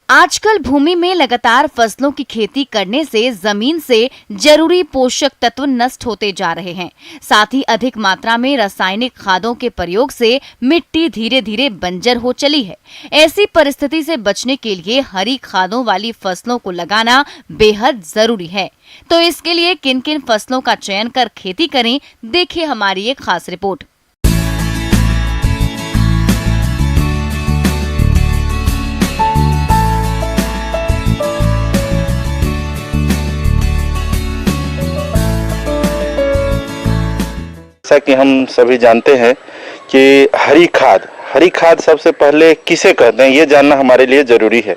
आजकल भूमि में लगातार फसलों की खेती करने से जमीन से जरूरी पोषक तत्व नष्ट होते जा रहे हैं। साथ ही अधिक मात्रा में रासायनिक खादों के प्रयोग से मिट्टी धीरे धीरे बंजर हो चली है। ऐसी परिस्थिति से बचने के लिए हरी खादों वाली फसलों को लगाना बेहद जरूरी है। तो इसके लिए किन किन फसलों का चयन कर खेती करें, देखिए हमारी एक खास रिपोर्ट। जैसा कि हम सभी जानते हैं कि हरी खाद सबसे पहले किसे कहते हैं ये जानना हमारे लिए जरूरी है।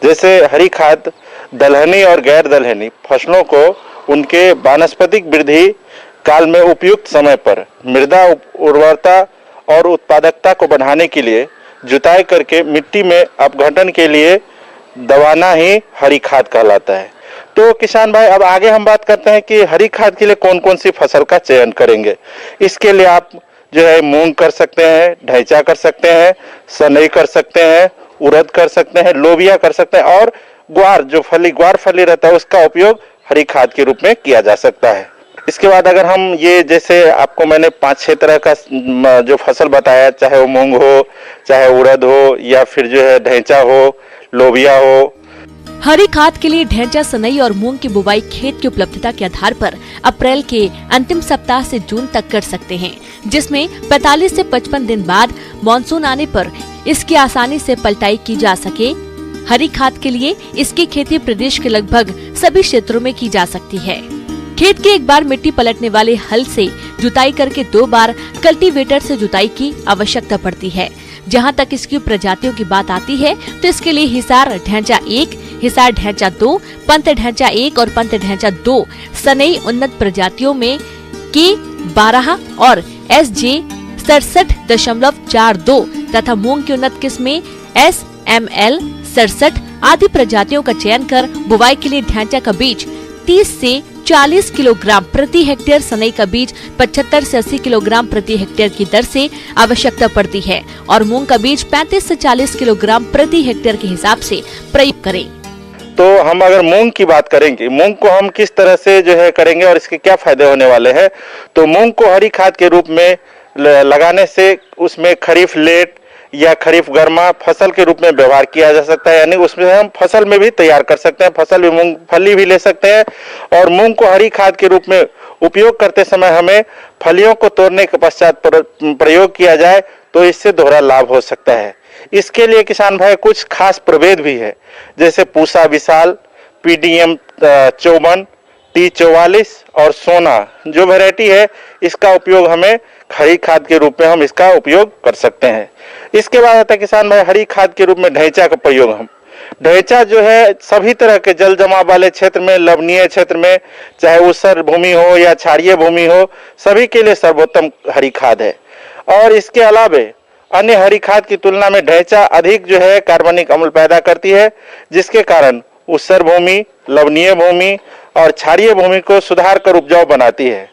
जैसे हरी खाद दलहनी और गैर दलहनी फसलों को उनके वानस्पतिक वृद्धि काल में उपयुक्त समय पर मृदा उर्वरता और उत्पादकता को बढ़ाने के लिए जुताई करके मिट्टी में अपघटन के लिए दबाना ही हरी खाद कहलाता है। तो किसान भाई, अब आगे हम बात करते हैं कि हरी खाद के लिए कौन कौन सी फसल का चयन करेंगे। इसके लिए आप जो है मूंग कर सकते हैं, ढैंचा कर सकते हैं, सनई कर सकते हैं, उड़द कर सकते हैं, लोबिया कर सकते हैं और ग्वार फली रहता है उसका उपयोग हरी खाद के रूप में किया जा सकता है। इसके बाद अगर हम ये जैसे आपको मैंने 5-6 तरह का जो फसल बताया, चाहे वो मूंग हो, चाहे उड़द हो या फिर जो है ढैंचा हो, लोबिया हो। हरी खाद के लिए ढैंचा, सनई और मूंग की बुवाई खेत की उपलब्धता के आधार पर अप्रैल के अंतिम सप्ताह से जून तक कर सकते हैं, जिसमें 45 से 55 दिन बाद मानसून आने पर इसकी आसानी से पलटाई की जा सके। हरी खाद के लिए इसकी खेती प्रदेश के लगभग सभी क्षेत्रों में की जा सकती है। खेत की एक बार मिट्टी पलटने वाले हल से जुताई करके 2 बार कल्टीवेटर से जुताई की आवश्यकता पड़ती है। जहां तक इसकी प्रजातियों की बात आती है तो इसके लिए हिसार ढैंचा 1, हिसार ढैंचा 2, पंत ढैंचा 1 और पंत ढैंचा 2 सनई उन्नत प्रजातियों में K12 और SJ 67.42 तथा मूंग की उन्नत किस्में SML 67 आदि प्रजातियों का चयन कर बुवाई के लिए ढैंचा का बीज 30 से 40 किलोग्राम प्रति हेक्टेयर, सनई का बीज 75 से 80 किलोग्राम प्रति हेक्टेयर की दर से आवश्यकता पड़ती है और मूंग का बीज 35 से 40 किलोग्राम प्रति हेक्टेयर के हिसाब से प्रयोग करें। तो हम अगर मूंग की बात करेंगे, मूंग को हम किस तरह से जो है करेंगे और इसके क्या फायदे होने वाले हैं। तो मूंग को हरी खाद के रूप में लगाने से उसमें खरीफ लेट या खरीफ गर्मा फसल के रूप में व्यवहार किया जा सकता है, यानी उसमें हम फसल में भी तैयार कर सकते हैं, फसल भी मूंगफली भी ले सकते हैं। और मूंग को हरी खाद के रूप में उपयोग करते समय हमें फलियों को तोड़ने के पश्चात प्रयोग किया जाए तो इससे दोहरा लाभ हो सकता है। इसके लिए किसान भाई कुछ खास प्रभेद भी है, जैसे पूसा विशाल, PDM 54, T44 और सोना जो वैरायटी है, इसका उपयोग हमें हरी खाद के रूप में हम इसका उपयोग कर सकते हैं। इसके बाद आता है किसान भाई हरी खाद के रूप में ढैंचा का प्रयोग। हम ढैंचा जो है सभी तरह के जल जमाव वाले क्षेत्र में, लवणीय क्षेत्र में, चाहे ऊसर भूमि हो या क्षारीय भूमि हो, सभी के लिए सर्वोत्तम हरी खाद है। और इसके अलावे अन्य हरी खाद की तुलना में ढैंचा अधिक जो है कार्बनिक अम्ल पैदा करती है, जिसके कारण ऊसर भूमि, लवणीय भूमि और क्षारीय भूमि को सुधार कर उपजाऊ बनाती है।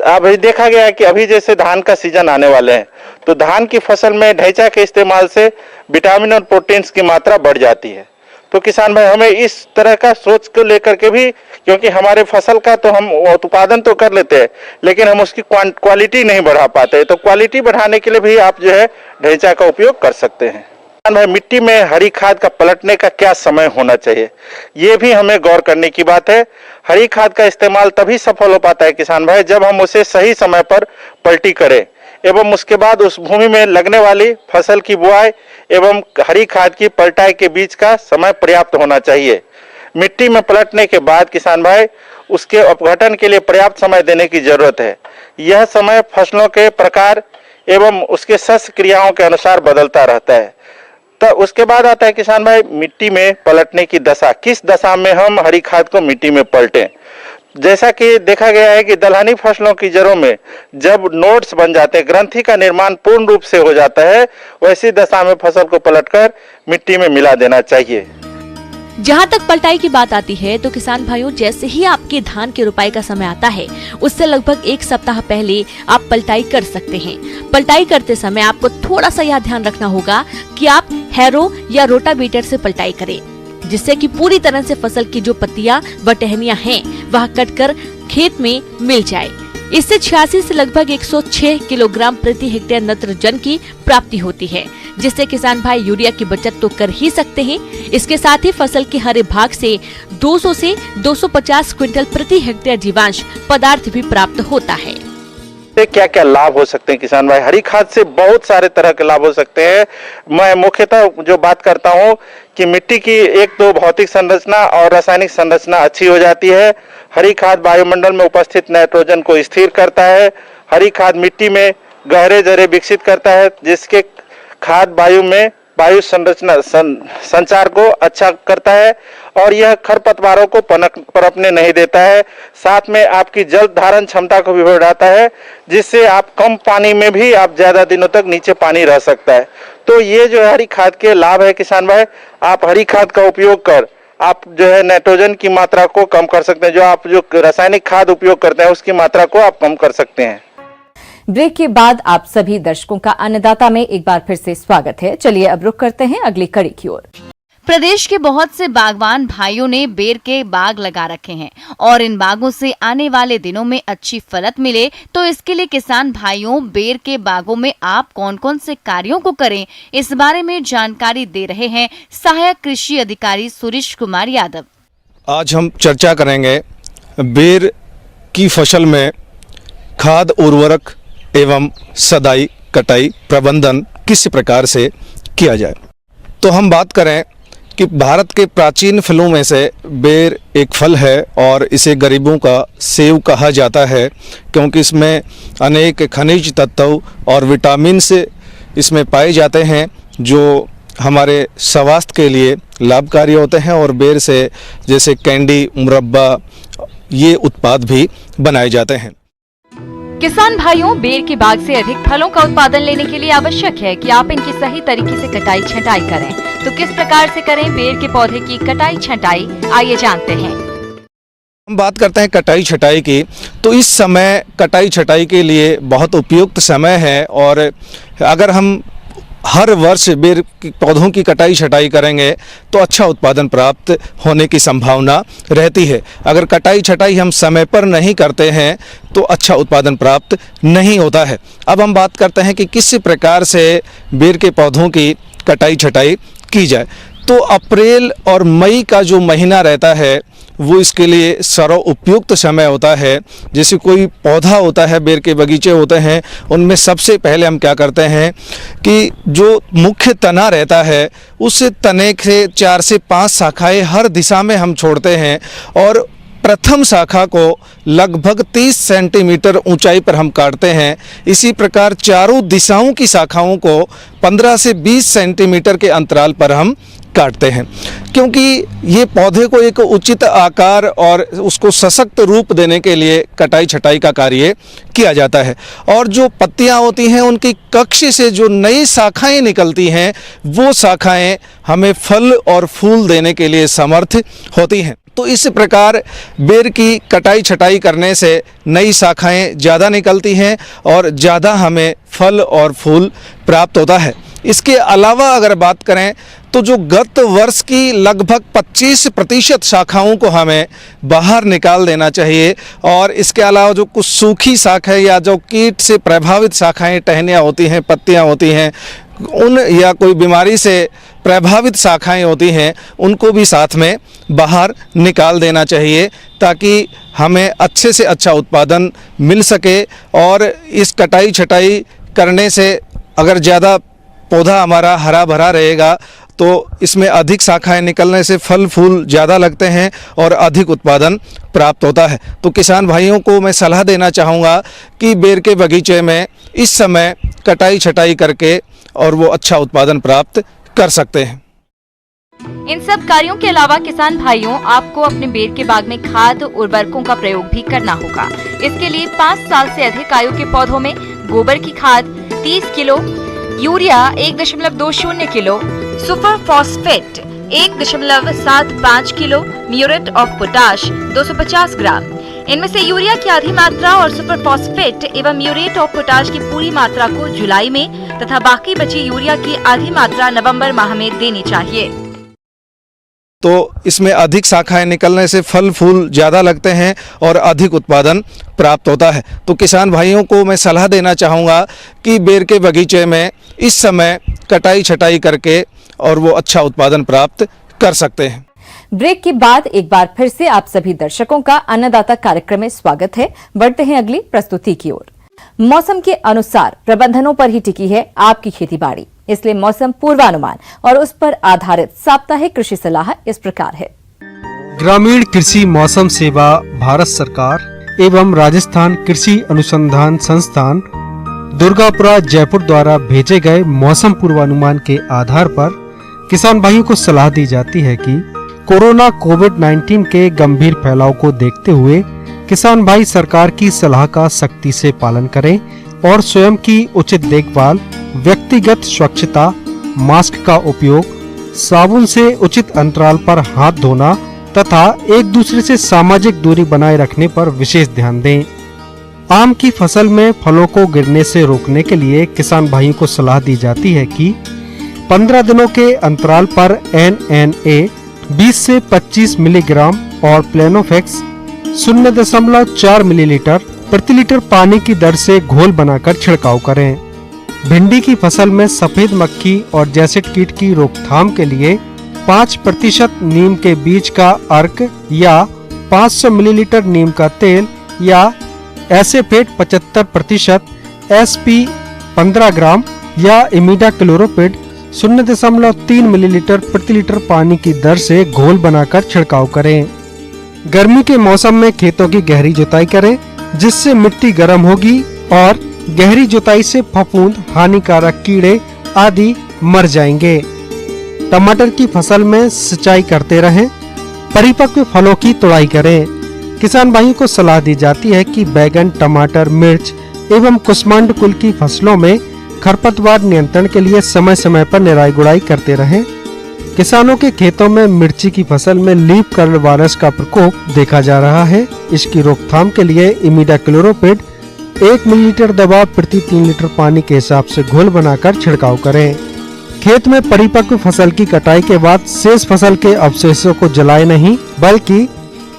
अभी देखा गया है कि अभी जैसे धान का सीजन आने वाले हैं तो धान की फसल में ढैंचा के इस्तेमाल से विटामिन और प्रोटीन्स की मात्रा बढ़ जाती है। तो किसान भाई हमें इस तरह का सोच को लेकर के भी, क्योंकि हमारे फसल का तो हम उत्पादन तो कर लेते हैं लेकिन हम उसकी क्वालिटी नहीं बढ़ा पाते, तो क्वालिटी बढ़ाने के लिए भी आप जो है ढैंचा का उपयोग कर सकते हैं। भाई मिट्टी में हरी खाद का पलटने का क्या समय होना चाहिए, ये भी हमें गौर करने की बात है। हरी खाद का इस्तेमाल तभी सफल हो पाता है किसान भाई जब हम उसे सही समय पर पलटी करें एवं उसके बाद उस भूमि में लगने वाली फसल की बुआई एवं हरी खाद की पलटाई के बीच का समय पर्याप्त होना चाहिए। मिट्टी में पलटने के बाद किसान भाई उसके अपघटन के लिए पर्याप्त समय देने की जरूरत है। यह समय फसलों के प्रकार एवं उसके सस्य क्रियाओं के अनुसार बदलता रहता है। तो उसके बाद आता है किसान भाई मिट्टी में पलटने की दशा, किस दशा में हम हरी खाद को मिट्टी में पलटें। जैसा कि देखा गया है कि दलहनी फसलों की जड़ों में जब नोड्स बन जाते हैं, ग्रंथि का निर्माण पूर्ण रूप से हो जाता है, वैसी दशा में फसल को पलटकर मिट्टी में मिला देना चाहिए। जहां तक पलटाई की बात आती है तो किसान भाइयों, जैसे ही आपके धान के रुपाई का समय आता है उससे लगभग 1 सप्ताह पहले आप पलटाई कर सकते हैं। पलटाई करते समय आपको थोड़ा सा यह ध्यान रखना होगा कि आप हैरो या रोटावेटर से पलटाई करें, जिससे कि पूरी तरह से फसल की जो पत्तियां व टहनियां हैं वह कटकर खेत में मिल जाए। इससे 86 से लगभग 106 किलोग्राम प्रति हेक्टेयर नत्रजन की प्राप्ति होती है, जिससे किसान भाई यूरिया की बचत तो कर ही सकते हैं। इसके साथ ही फसल के हरे भाग से 200 से 250 क्विंटल प्रति हेक्टेयर जीवांश पदार्थ भी प्राप्त होता है। क्या क्या लाभ हो सकते हैं किसान भाई? हरी खाद से बहुत सारे तरह के लाभ हो सकते हैं। मैं मुख्यतः जो बात करता हूं कि मिट्टी की एक तो भौतिक संरचना और रासायनिक संरचना अच्छी हो जाती है। हरी खाद वायुमंडल में उपस्थित नाइट्रोजन को स्थिर करता है। हरी खाद मिट्टी में गहरे जरे विकसित करता है, जिसके खाद वायु में वायु संरचना संचार को अच्छा करता है और यह खरपतवारों को पनपने नहीं देता है। साथ में आपकी जल धारण क्षमता को भी बढ़ाता है, जिससे आप कम पानी में भी आप ज्यादा दिनों तक नीचे पानी रह सकता है। तो ये जो हरी खाद के लाभ है किसान भाई, आप हरी खाद का उपयोग कर आप जो है नाइट्रोजन की मात्रा को कम कर सकते हैं। जो आप जो रासायनिक खाद उपयोग करते हैं उसकी मात्रा को आप कम कर सकते हैं। ब्रेक के बाद आप सभी दर्शकों का अन्नदाता में एक बार फिर से स्वागत है। चलिए अब रुक करते हैं अगली कड़ी की ओर। प्रदेश के बहुत से बागवान भाइयों ने बेर के बाग लगा रखे हैं और इन बागों से आने वाले दिनों में अच्छी फलत मिले, तो इसके लिए किसान भाइयों बेर के बागों में आप कौन कौन से कार्यों को करें, इस बारे में जानकारी दे रहे हैं सहायक कृषि अधिकारी सुरेश कुमार यादव। आज हम चर्चा करेंगे बेर की फसल में खाद, उर्वरक एवं सदाई कटाई प्रबंधन किस प्रकार से किया जाए। तो हम बात करें कि भारत के प्राचीन फलों में से बेर एक फल है और इसे गरीबों का सेब कहा जाता है, क्योंकि इसमें अनेक खनिज तत्व और विटामिन से इसमें पाए जाते हैं जो हमारे स्वास्थ्य के लिए लाभकारी होते हैं। और बेर से जैसे कैंडी, मुरब्बा ये उत्पाद भी बनाए जाते हैं। किसान भाइयों, बेर के बाग से अधिक फलों का उत्पादन लेने के लिए आवश्यक है कि आप इनकी सही तरीके से कटाई छंटाई करें। तो किस प्रकार से करें बेर के पौधे की कटाई छंटाई, आइए जानते हैं। हम बात करते हैं कटाई छटाई की, तो इस समय कटाई छटाई के लिए बहुत उपयुक्त समय है। और अगर हम हर वर्ष बेर के पौधों की कटाई छटाई करेंगे तो अच्छा उत्पादन प्राप्त होने की संभावना रहती है। अगर कटाई छटाई हम समय पर नहीं करते हैं तो अच्छा उत्पादन प्राप्त नहीं होता है। अब हम बात करते हैं कि किस प्रकार से बेर के पौधों की कटाई छटाई की जाए। तो अप्रैल और मई का जो महीना रहता है वो इसके लिए सर्व उपयुक्त समय होता है। जैसे कोई पौधा होता है, बेर के बगीचे होते हैं, उनमें सबसे पहले हम क्या करते हैं कि जो मुख्य तना रहता है उस तने से 4 से 5 शाखाएं हर दिशा में हम छोड़ते हैं और प्रथम शाखा को लगभग 30 सेंटीमीटर ऊंचाई पर हम काटते हैं। इसी प्रकार चारों दिशाओं की शाखाओं को 15 से 20 सेंटीमीटर के अंतराल पर हम काटते हैं, क्योंकि ये पौधे को एक उचित आकार और उसको सशक्त रूप देने के लिए कटाई छटाई का कार्य किया जाता है। और जो पत्तियां होती हैं उनकी कक्ष से जो नई शाखाएं निकलती हैं वो शाखाएं हमें फल और फूल देने के लिए समर्थ होती हैं। तो इस प्रकार बेर की कटाई छटाई करने से नई शाखाएं ज़्यादा निकलती हैं और ज़्यादा हमें फल और फूल प्राप्त होता है। इसके अलावा अगर बात करें तो जो गत वर्ष की लगभग 25% शाखाओं को हमें बाहर निकाल देना चाहिए। और इसके अलावा जो कुछ सूखी शाखाएं या जो कीट से प्रभावित शाखाएं, टहनियाँ होती हैं, पत्तियां होती हैं, उन या कोई बीमारी से प्रभावित शाखाएं होती हैं, उनको भी साथ में बाहर निकाल देना चाहिए ताकि हमें अच्छे से अच्छा उत्पादन मिल सके। और इस कटाई छटाई करने से अगर ज़्यादा पौधा हमारा हरा भरा रहेगा तो इसमें अधिक शाखाएं निकलने से फल फूल ज़्यादा लगते हैं और अधिक उत्पादन प्राप्त होता है। तो किसान भाइयों को मैं सलाह देना चाहूँगा कि बेर के बगीचे में इस समय कटाई छटाई करके और वो अच्छा उत्पादन प्राप्त कर सकते हैं। इन सब कार्यों के अलावा किसान भाइयों, आपको अपने बेर के बाग में खाद उर्वरकों का प्रयोग भी करना होगा। इसके लिए 5 साल से अधिक आयु के पौधों में गोबर की खाद 30 kilo, urea 1.20 kilo, super phosphate 1.75 kilo, muriate of potash 250 ग्राम। इनमें से यूरिया की आधी मात्रा और सुपर फॉस्फेट एवं म्यूरेट ऑफ पोटाश की पूरी मात्रा को जुलाई में तथा बाकी बची यूरिया की आधी मात्रा नवंबर माह में देनी चाहिए। तो इसमें अधिक शाखाएं निकलने से फल फूल ज़्यादा लगते हैं और अधिक उत्पादन प्राप्त होता है। तो किसान भाइयों को मैं सलाह देना चाहूँगा कि बेर के बगीचे में इस समय कटाई छटाई करके और वो अच्छा उत्पादन प्राप्त कर सकते हैं। ब्रेक के बाद एक बार फिर से आप सभी दर्शकों का अन्नदाता कार्यक्रम में स्वागत है। बढ़ते हैं अगली प्रस्तुति की ओर। मौसम के अनुसार प्रबंधनों पर ही टिकी है आपकी खेतीबाड़ी, इसलिए मौसम पूर्वानुमान और उस पर आधारित साप्ताहिक कृषि सलाह इस प्रकार है। ग्रामीण कृषि मौसम सेवा भारत सरकार एवं राजस्थान कृषि अनुसंधान संस्थान दुर्गापुरा जयपुर द्वारा भेजे गए मौसम पूर्वानुमान के आधार पर किसान भाइयों को सलाह दी जाती है कि कोरोना कोविड-19 के गंभीर फैलाव को देखते हुए किसान भाई सरकार की सलाह का सख्ती से पालन करें और स्वयं की उचित देखभाल, व्यक्तिगत स्वच्छता, मास्क का उपयोग, साबुन से उचित अंतराल पर हाथ धोना तथा एक दूसरे से सामाजिक दूरी बनाए रखने पर विशेष ध्यान दें। आम की फसल में फलों को गिरने से रोकने के लिए किसान भाइयों को सलाह दी जाती है कि 15 दिनों के अंतराल पर NNA 20 से 25 मिलीग्राम और प्लेनोफेक्स 0.4 मिलीलीटर प्रति लीटर पानी की दर से घोल बनाकर छिड़काव करें। भिंडी की फसल में सफेद मक्खी और जैसिड कीट की रोकथाम के लिए 5% नीम के बीज का अर्क या 500 मिलीलीटर नीम का तेल या एसेफेट 75%, SP 15 ग्राम या इमिडाक्लोरोपिड 0.3 मिलीलीटर प्रति लीटर पानी की दर से घोल बनाकर छिड़काव करें। गर्मी के मौसम में खेतों की गहरी जुताई करें, जिससे मिट्टी गर्म होगी और गहरी जुताई से फफूंद, हानिकारक कीड़े आदि मर जाएंगे। टमाटर की फसल में सिंचाई करते रहें। परिपक्व फलों की तुड़ाई करें। किसान भाइयों को सलाह दी जाती है कि बैगन, टमाटर, मिर्च एवं कुसमांड कुल की फसलों में खरपतवार नियंत्रण के लिए समय समय पर निराई गुड़ाई करते रहें। किसानों के खेतों में मिर्ची की फसल में लीफ कर्ल वायरस का प्रकोप देखा जा रहा है। इसकी रोकथाम के लिए इमिडाक्लोरोपिड 1 मिलीलीटर दवा प्रति 3 लीटर पानी के हिसाब से घोल बनाकर छिड़काव करें। खेत में परिपक्व फसल की कटाई के बाद शेष फसल के अवशेषों को जलाए नहीं, बल्कि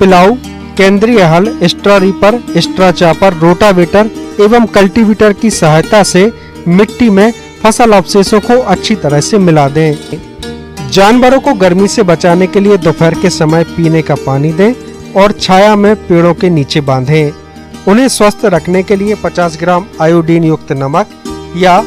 पिलाऊ, केंद्रीय हल, straw reaper, straw chopper, rotavator एवं कल्टीवेटर की सहायता से मिट्टी में फसल अवशेषों को अच्छी तरह से मिला दें। जानवरों को गर्मी से बचाने के लिए दोपहर के समय पीने का पानी दें और छाया में पेड़ों के नीचे बांधें। उन्हें स्वस्थ रखने के लिए 50 ग्राम आयोडीन युक्त नमक या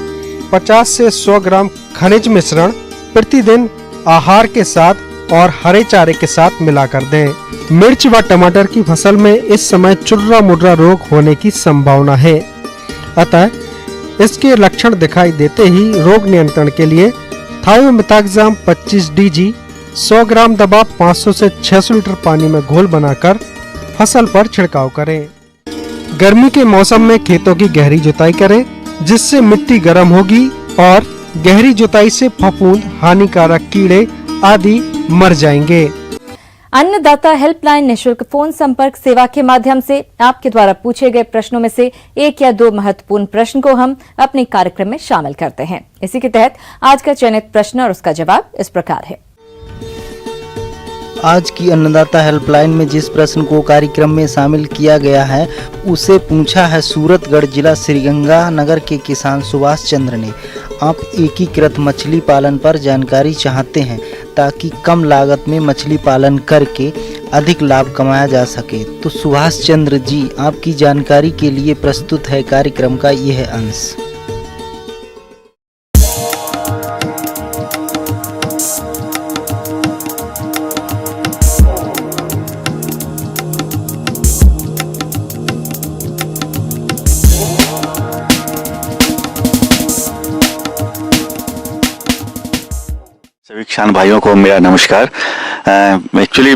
50 से 100 ग्राम खनिज मिश्रण प्रतिदिन आहार के साथ और हरे चारे के साथ मिलाकर दें। मिर्च व टमाटर की फसल में इस समय चुर्रा मुर्रा रोग होने की संभावना है, अतः इसके लक्षण दिखाई देते ही रोग नियंत्रण के लिए थायोमेथाक्साम 25 DG 100 ग्राम दवा 500 से 600 लीटर पानी में घोल बनाकर फसल पर छिड़काव करें। गर्मी के मौसम में खेतों की गहरी जुताई करें, जिससे मिट्टी गर्म होगी और गहरी जुताई से फफूंद, हानिकारक कीड़े आदि मर जाएंगे। अन्नदाता हेल्पलाइन निशुल्क फोन संपर्क सेवा के माध्यम से आपके द्वारा पूछे गए प्रश्नों में से 1 या 2 महत्वपूर्ण प्रश्न को हम अपने कार्यक्रम में शामिल करते हैं। इसी के तहत आज का चयनित प्रश्न और उसका जवाब इस प्रकार है। आज की अन्नदाता हेल्पलाइन में जिस प्रश्न को कार्यक्रम में शामिल किया गया है उसे पूछा है सूरतगढ़ जिला श्रीगंगानगर के किसान सुभाष चंद्र ने। आप एकीकृत मछली पालन पर जानकारी चाहते हैं ताकि कम लागत में मछली पालन करके अधिक लाभ कमाया जा सके। तो सुभाष चंद्र जी, आपकी जानकारी के लिए प्रस्तुत है कार्यक्रम का यह अंश। सभी किसान भाइयों को मेरा नमस्कार। एक्चुअली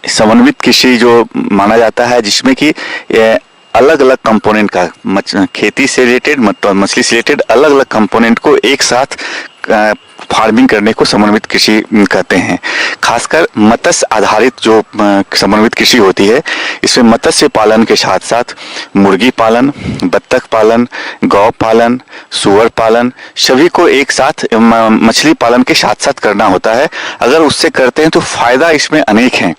समन्वित कृषि जो माना जाता है, जिसमें कि अलग अलग कंपोनेंट का खेती से रिलेटेड मतलब मछली से रिलेटेड अलग अलग कंपोनेंट को एक साथ फार्मिंग करने को समन्वित कृषि कहते हैं। खासकर मत्स्य आधारित जो समन्वित कृषि होती है, इसमें मत्स्य पालन के साथ साथ मुर्गी पालन, बत्तख पालन, गौ पालन, सुअर पालन, सभी को एक साथ मछली पालन के साथ साथ करना होता है। अगर उससे करते हैं तो फायदा इसमें अनेक हैं,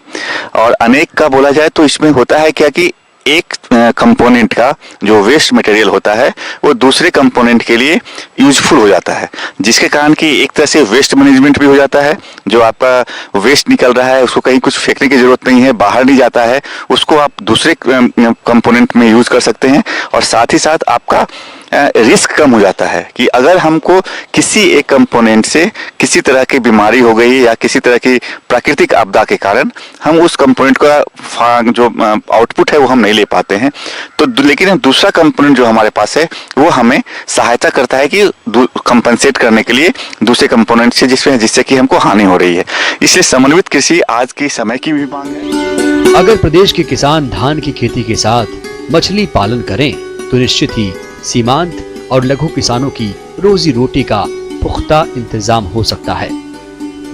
और अनेक का बोला जाए तो इसमें होता है क्या कि एक कंपोनेंट का जो वेस्ट मटेरियल होता है वो दूसरे कंपोनेंट के लिए यूजफुल हो जाता है, जिसके कारण कि एक तरह से वेस्ट मैनेजमेंट भी हो जाता है। जो आपका वेस्ट निकल रहा है उसको कहीं कुछ फेंकने की जरूरत नहीं है, बाहर नहीं जाता है, उसको आप दूसरे कंपोनेंट में यूज कर सकते हैं। और साथ ही साथ आपका रिस्क कम हो जाता है कि अगर हमको किसी एक कंपोनेंट से किसी तरह की बीमारी हो गई या किसी तरह की प्राकृतिक आपदा के कारण हम उस कंपोनेंट का जो आउटपुट है वो हम नहीं ले पाते हैं, तो लेकिन दूसरा कंपोनेंट जो हमारे पास है वो हमें सहायता करता है कि कंपनसेट करने के लिए दूसरे कंपोनेंट से जिससे कि हमको हानि हो रही है। इसलिए समन्वित कृषि आज की समय की भी मांग है। अगर प्रदेश के किसान धान की खेती के साथ मछली पालन करें तो निश्चित ही सीमांत और लघु किसानों की रोजी रोटी का पुख्ता इंतजाम हो सकता है।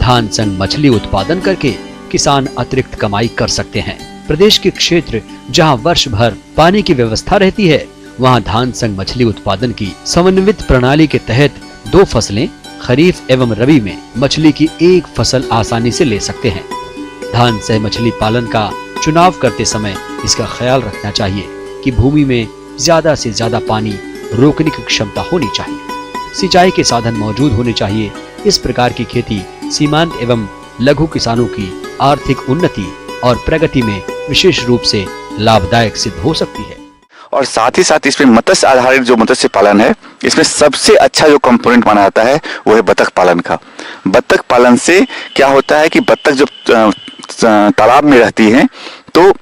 धान संग मछली उत्पादन करके किसान अतिरिक्त कमाई कर सकते हैं। प्रदेश के क्षेत्र जहां वर्ष भर पानी की व्यवस्था रहती है, वहां धान संग मछली उत्पादन की समन्वित प्रणाली के तहत 2 फसलें खरीफ एवं रबी में मछली की एक फसल आसानी से ले सकते हैं। धान सह मछली पालन का चुनाव करते समय इसका ख्याल रखना चाहिए कि भूमि में ज्यादा से ज्यादा पानी रोकने की क्षमता होनी चाहिए, सिंचाई के साधन मौजूद होने चाहिए। इस प्रकार की खेती सीमांत एवं लघु किसानों की आर्थिक उन्नति और प्रगति में विशेष रूप से लाभदायक सिद्ध हो सकती है। और साथ ही साथ इसमें मत्स्य आधारित जो मत्स्य पालन है, इसमें सबसे अच्छा जो कंपोनेंट माना जाता है वो है बत्तख पालन का। बत्तख पालन से क्या होता है कि बत्तख जब तालाब में रहती हैं तो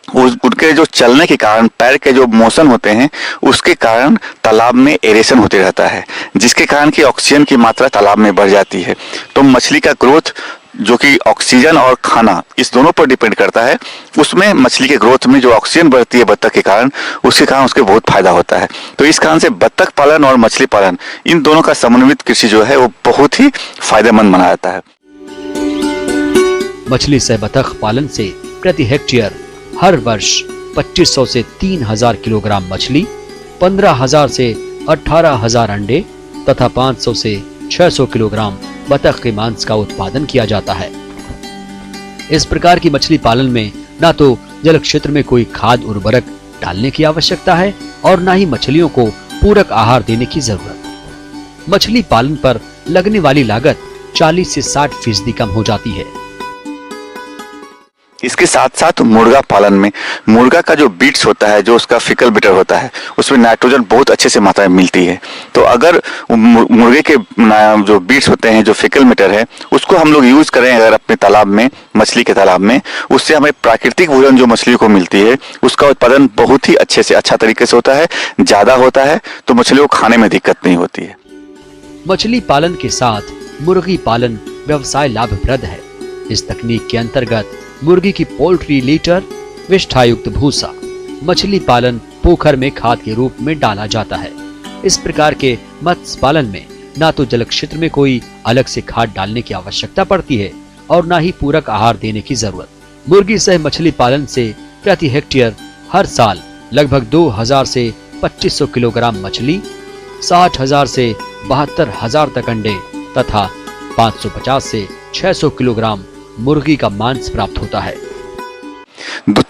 उनके जो चलने के कारण पैर के जो मोशन होते हैं उसके कारण तालाब में एरेशन होते रहता है, जिसके कारण कि ऑक्सीजन की मात्रा तालाब में बढ़ जाती है। तो मछली का ग्रोथ जो कि ऑक्सीजन और खाना इस दोनों पर डिपेंड करता है, उसमें मछली के ग्रोथ में जो ऑक्सीजन बढ़ती है बत्तख के कारण, उसके कारण उसके बहुत फायदा होता है। तो इस कारण से बत्तख पालन और मछली पालन इन दोनों का समन्वित कृषि जो है वो बहुत ही फायदेमंद माना जाता है। मछली सह बत्तख पालन से प्रति हेक्टेयर हर वर्ष 2500 से 3000 किलोग्राम मछली, 15,000 से 18,000 अंडे तथा 500 से 600 किलोग्राम बतख के मांस का उत्पादन किया जाता है। इस प्रकार की मछली पालन में न तो जल क्षेत्र में कोई खाद उर्वरक डालने की आवश्यकता है और न ही मछलियों को पूरक आहार देने की जरूरत। मछली पालन पर लगने वाली लागत 40 से 60% कम हो जाती है। इसके साथ साथ मुर्गा पालन में मुर्गा का जो बीट्स होता है, जो उसका फिकल बिटर होता है, उसमें नाइट्रोजन बहुत अच्छे से मात्रा में मिलती है। तो अगर मुर्गे के जो बीट्स होते हैं, जो फिकल बिटर है, उसको हम लोग यूज करें अगर अपने तालाब में, मछली के तालाब में, उससे हमें प्राकृतिक भोजन जो मछली को मिलती है उसका उत्पादन बहुत ही अच्छे से अच्छा तरीके से होता है, ज्यादा होता है, तो मछलियों को खाने में दिक्कत नहीं होती है। मछली पालन के साथ मुर्गी पालन व्यवसाय लाभप्रद है। इस तकनीक के अंतर्गत मुर्गी की पोल्ट्री लीटर, विष्ठायुक्त भूसा, मछली पालन पोखर में खाद के रूप में डाला जाता है। इस प्रकार के मत्स्य पालन में न तो जल क्षेत्र में कोई अलग से खाद डालने की आवश्यकता पड़ती है और न ही पूरक आहार देने की जरूरत। मुर्गी सह मछली पालन से प्रति हेक्टेयर हर साल लगभग 2000 से 2500 किलोग्राम मछली, 60,000 से 72,000 तक अंडे तथा 550 से 600 किलोग्राम मुर्गी का मांस प्राप्त होता है।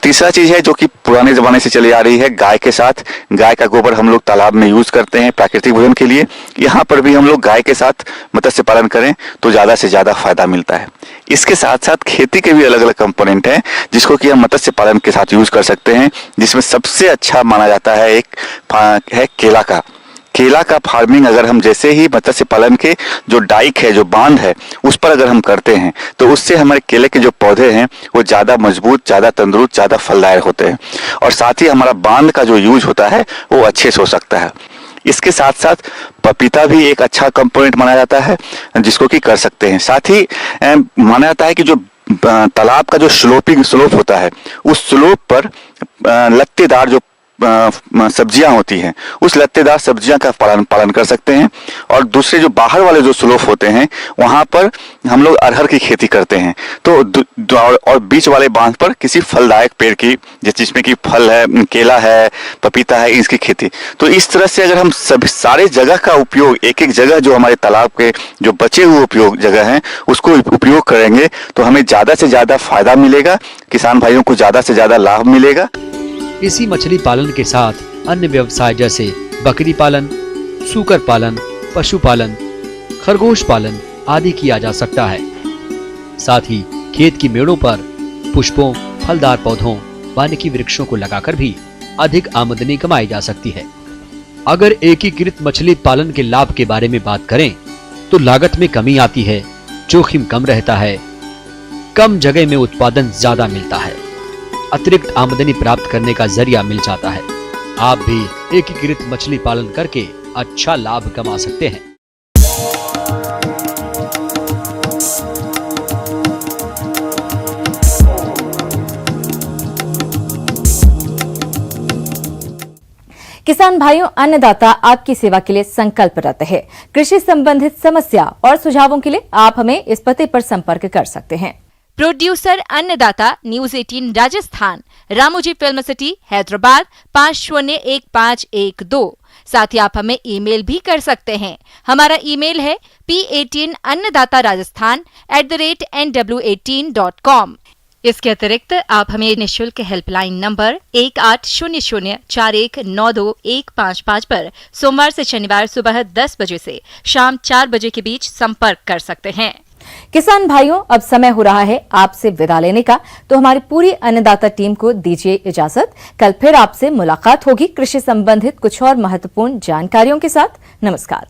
तीसरा चीज है जो कि पुराने जमाने से चली आ रही है, गाय के साथ। गाय का गोबर हम लोग तालाब में यूज करते हैं प्राकृतिक भोजन के लिए। यहाँ पर भी हम लोग गाय के साथ मत्स्य पालन करें तो ज्यादा से ज्यादा फायदा मिलता है। इसके साथ साथ खेती के भी अलग अलग कंपोनेंट हैं जिसको कि हम मत्स्य पालन के साथ यूज कर सकते हैं, जिसमें सबसे अच्छा माना जाता है एक है केला का। केला का फार्मिंग अगर हम जैसे ही मत्स्य पालन के जो डाइक है, जो बांध है, उस पर अगर हम करते हैं तो उससे हमारे केले के जो पौधे हैं वो ज़्यादा मजबूत, ज़्यादा तंदुरुस्त, ज़्यादा फलदायक होते हैं और साथ ही हमारा बांध का जो यूज होता है वो अच्छे से हो सकता है। इसके साथ साथ पपीता भी एक अच्छा कंपोनेंट माना जाता है जिसको कि कर सकते हैं। साथ ही माना जाता है कि जो तालाब का जो स्लोप होता है, उस स्लोप पर लत्तेदार जो सब्जियां होती हैं, उस लत्तेदार सब्जियां का पालन कर सकते हैं। और दूसरे जो बाहर वाले जो स्लोप होते हैं वहां पर हम लोग अरहर की खेती करते हैं। तो और बीच वाले बांध पर किसी फलदायक पेड़ की, जिसमें कि फल है, केला है, पपीता है, इसकी खेती। तो इस तरह से अगर हम सभी सारे जगह का उपयोग, एक एक जगह जो हमारे तालाब के जो बचे हुए उपयोग जगह हैं उसको उपयोग करेंगे तो हमें ज्यादा से ज्यादा फायदा मिलेगा, किसान भाइयों को ज्यादा से ज्यादा लाभ मिलेगा। इसी मछली पालन के साथ अन्य व्यवसाय जैसे बकरी पालन, सूकर पालन, पशुपालन, खरगोश पालन आदि किया जा सकता है। साथ ही खेत की मेड़ों पर पुष्पों, फलदार पौधों, वानिकी वृक्षों को लगाकर भी अधिक आमदनी कमाई जा सकती है। अगर एकीकृत मछली पालन के लाभ के बारे में बात करें तो लागत में कमी आती है, जोखिम कम रहता है, कम जगह में उत्पादन ज्यादा मिलता है, अतिरिक्त आमदनी प्राप्त करने का जरिया मिल जाता है। आप भी एकीकृत मछली पालन करके अच्छा लाभ कमा सकते हैं। किसान भाइयों, अन्नदाता आपकी सेवा के लिए संकल्परत है। कृषि संबंधित समस्या और सुझावों के लिए आप हमें इस पते पर संपर्क कर सकते हैं। प्रोड्यूसर अन्नदाता, news 18 Rajasthan, Ramoji film city, Hyderabad 501512। साथ ही आप हमें ईमेल भी कर सकते हैं। हमारा ईमेल है p18annadatarajasthan@nw18.com। इसके अतिरिक्त आप हमें निःशुल्क हेल्पलाइन नंबर 180041921555 पर सोमवार से शनिवार सुबह 10 बजे से शाम 4 बजे के बीच संपर्क कर सकते हैं। किसान भाइयों, अब समय हो रहा है आपसे विदा लेने का, तो हमारी पूरी अन्नदाता टीम को दीजिए इजाजत। कल फिर आपसे मुलाकात होगी कृषि संबंधित कुछ और महत्वपूर्ण जानकारियों के साथ। नमस्कार।